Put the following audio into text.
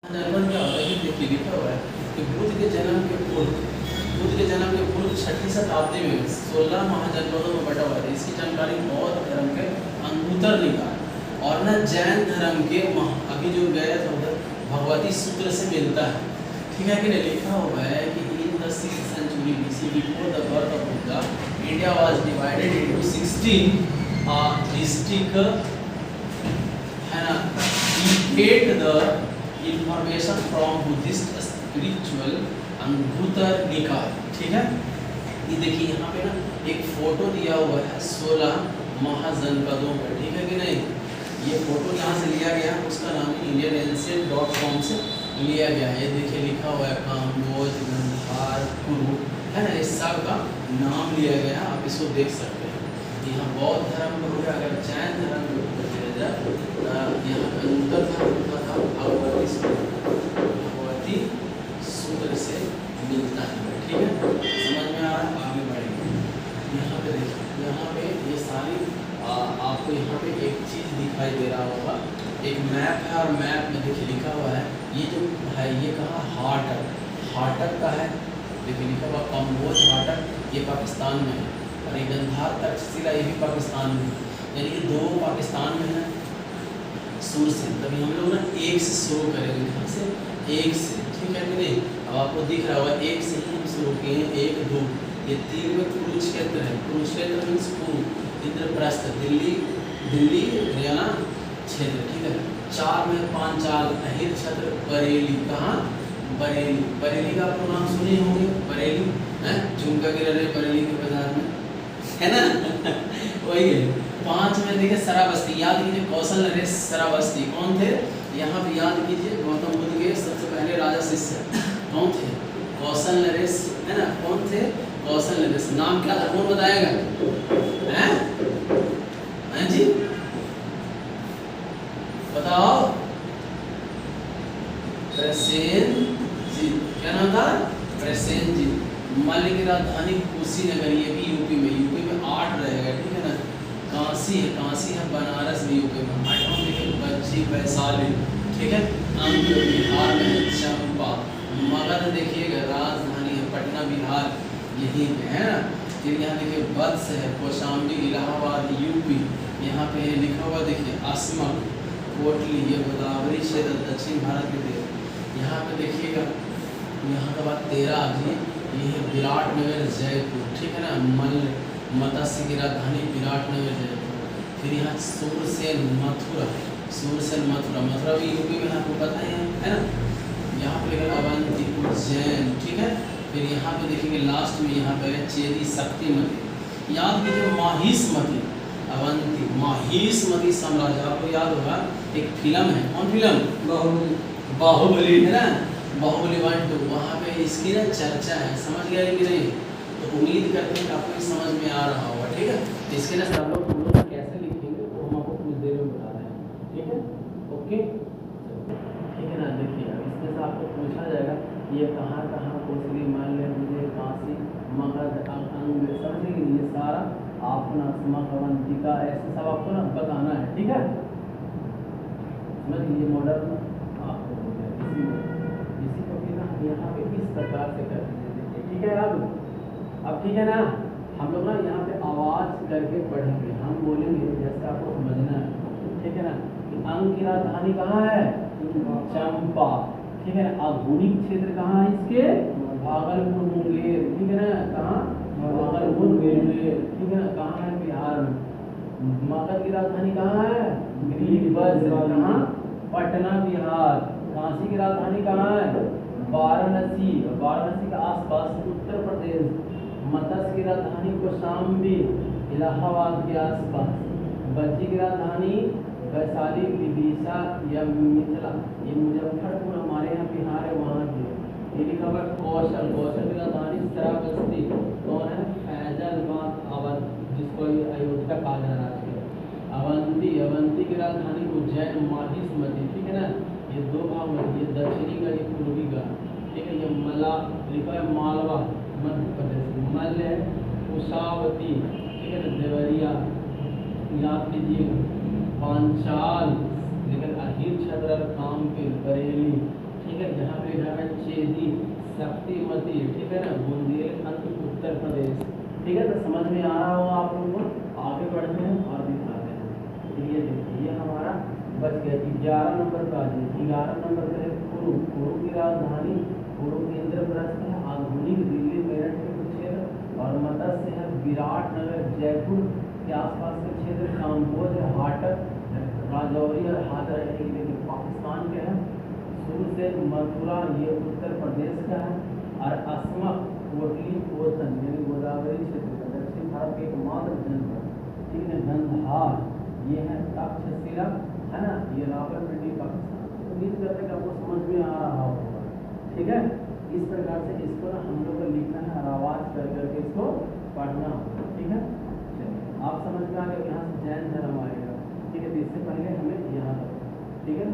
जनगण क्या होता है कि देखिए लिखा हुआ है कि बुद्ध के जन्म के पूर्व 6वीं शताब्दी में 16 महाजनपदों में बटा हुआ था। इसकी जानकारी बौद्ध धर्म के अंगुत्तर निकाय और न जैन धर्म के अभी जो गया था उधर भगवती सूत्र से मिलता है। ठीक है कि नहीं? लिखा हुआ है कि in the 6th century BC before the birth of Buddha India was divided into 16 district है ना। get the information from Buddhist spiritual Anguttara निकाय। ठीक है, ये देखिए यहाँ पे ना एक फोटो दिया हुआ है 16 महाजनपदों का। ठीक है कि नहीं? ये फोटो जहाँ से लिया गया उसका नाम indianancient.com से लिया गया है। ये देखिए लिखा हुआ है काम्बोज, गंधार, कुरु है ना, इस सब का नाम लिया गया। आप इसको देख सकते हैं। यहाँ बौद्ध धर्म को हो गया। अगर जैन धर्म के ऊपर चले जाए यहाँ पे अंगुत्तर धर्म का था भगवती सूत्र से मिलता है। ठीक है, समझ में आ रहा है? आगे बढ़ेंगे। यहाँ पे देखिए, यहाँ पे ये सारी आपको यहाँ पे एक चीज़ दिखाई दे रहा होगा, एक मैप है और मैप में देखिए लिखा हुआ है ये जो है ये कहाँ हाटक का है। देखिए लिखा हुआ कम्बोज हाटक, ये पाकिस्तान में है। और ये गंधार तक्षशिला ये भी पाकिस्तान में है। यानी कि दो पाकिस्तान में है सूर से। तभी हम लोग ना एक से शुरू करेंगे। कहाँ से? एक से। ठीक है कि नहीं? अब आपको दिख रहा होगा एक से ही हम शुरू किए हैं। 1 2 ये 3 में कुरुक्षेत्र है। कुरुक्षेत्र मीन्स कुरु, इंद्रप्रस्थ, दिल्ली हरियाणा क्षेत्र। ठीक है। 4 में पांचाल, अहिर क्षेत्र, बरेली। कहाँ? बरेली का आपको नाम सुने होंगे। बरेली है, झुमका गिरा रहे बरेली के बाजार में, है ना? वही है। 5 में देखिए सराबस्ती। याद कीजिए कौशल नरेश सराबस्ती कौन थे? यहाँ पे याद कीजिए गौतम बुद्ध के सबसे पहले राजा शिष्य कौन थे? कौशल नरेश, है ना? कौन थे? कौशल नरेश। नाम क्या था कौन बताएगा? हैं जी, बताओ। प्रसेनजीत। क्या नाम था? प्रसेनजीत। मल्ल की राजधानी कुशीनगर, ये भी यूपी में 8 रहेगा। ठीक है ना। काशी है बनारस भी यूपी में। 8वां देखिए बच्ची वैशाली। ठीक है। अंक बिहार में है चंपा। मगध देखिएगा राजधानी है पटना बिहार, यहीं पे है ना। फिर यहाँ देखिए वत्स है कौशाम्बी इलाहाबाद यूपी। यहाँ पे लिखा हुआ देखिए अस्मक कोटली, ये गोदावरी क्षेत्र दक्षिण भारत के थे। यहाँ पे देखिएगा यहाँ का बात 13 अभी ये है विराटनगर जयपुर। ठीक है ना। मल्ल मत्स्य की राजधानी विराटनगर जयपुर। फिर यहाँ सूरसेन मथुरा भी यूपी में आपको पता ही है ना। यहाँ पे लिखा अवंतीपुर जैन। ठीक है। फिर यहाँ पे देखेंगे लास्ट में यहाँ पे चेरी शक्तिमती। याद कीजिए माहिष्मती, अवंती माहिष्मती साम्राज्य। आपको याद होगा एक फिल्म है, कौन फिल्म? बाहुबली है ना। बाहुबली 1 2 वहाँ पे इसकी ना चर्चा है। समझ गए कि नहीं? तो उम्मीद करते हैं कि आपको समझ में आ रहा होगा। ठीक है। इसके ना सब लोग कैसे लिखेंगे तो हम आपको कुछ देर में बता रहे हैं। ठीक है, ओके, ठीक है ना। देखिए अब इसमें से आपको पूछा जाएगा ये कहाँ कोसली मल्ल मुझे काशी मगध अंग समझेंगे। ये सारा आपको ना अवंतिका ऐसे सब आपको ना बताना है। ठीक है, समझ ये मॉडल आपको इसी को भी ना यहाँ पे इस प्रकार से कर दीजिए। ठीक है। अब ठीक है ना। हम लोग ना यहाँ पे आवाज करके पढ़ेंगे। हम बोलेंगे जैसे आपको समझना है। ठीक है ना। अंग की राजधानी कहाँ है? चंपा। ठीक है ना। आधुनिक क्षेत्र कहाँ है इसके? भागलपुर मुंगेर। ठीक है ना। कहाँ? भागलपुर मुंगेर। ठीक है ना। कहाँ है? बिहार में। मगध की राजधानी कहाँ है? गिरिब्रज। कहाँ? पटना बिहार। काशी की राजधानी कहाँ है? वाराणसी के आसपास उत्तर प्रदेश। मत्स्य की राजधानी कौशाम्बी इलाहाबाद के आसपास। बच्ची की राजधानी वैशाली विदिशा या मिथिला, ये मुजफ्फरपुर हमारे यहाँ बिहार है वहाँ की। ये लिखा हुआ कौशल की राजधानी श्रावस्ती कौन है? फैजलाबाद अवध, जिसको अयोध्या कहा जा रहा है। अवंती की राजधानी उज्जैन माहिष्मती। ठीक है ना। ये 2 भाग में, ये दक्षिणी का, ये पूर्वी का। ठीक है। ये लिखा है मालवा मध्य प्रदेश। मल्ल है कुशावती। ठीक है ना। देवरिया याद कीजिएगा। पांचाल लेकिन अहिर क्षेत्र कामपिल बरेली। बेदी, शक्तिमती, ठीक है ना, बुंदेलखंड उत्तर प्रदेश। ठीक है, तो समझ में आ रहा हो आप लोगों को। आगे बढ़ते हैं और दिखाते हैं। तो ये देखिए ये हमारा बच गया। 11 नंबर का आ जाए। 11 नंबर का है कुरु। कुरु की राजधानी कुरु इंद्रप्रस्थ है। आधुनिक दिल्ली मेरठ के कुछ क्षेत्र और मत्स्य है विराटनगर जयपुर के आसपास के क्षेत्र, काम्बोज है, हाटक, राजौरी और हादरा देखिए पाकिस्तान के हैं। शुरू से मथुरा ये उत्तर प्रदेश का है। और असमक कोटली कोसन यानी गोदावरी क्षेत्र का दक्षिण भारत के एकमात्र जनपद, ठीक है। गंधार ये है तक्षशिला, है ना, ये रावलपिंडी पाकिस्तान। उम्मीद करते हैं कि आपको समझ में आ रहा होगा, ठीक है। इस प्रकार से इसको ना हम लोग को लिखना है और आवाज कर करके इसको पढ़ना होगा, ठीक है। चलिए आप समझ में आ गए। यहाँ से जैन धर्म आएगा, ठीक है। तो इससे पहले हमें यहाँ तक, ठीक है।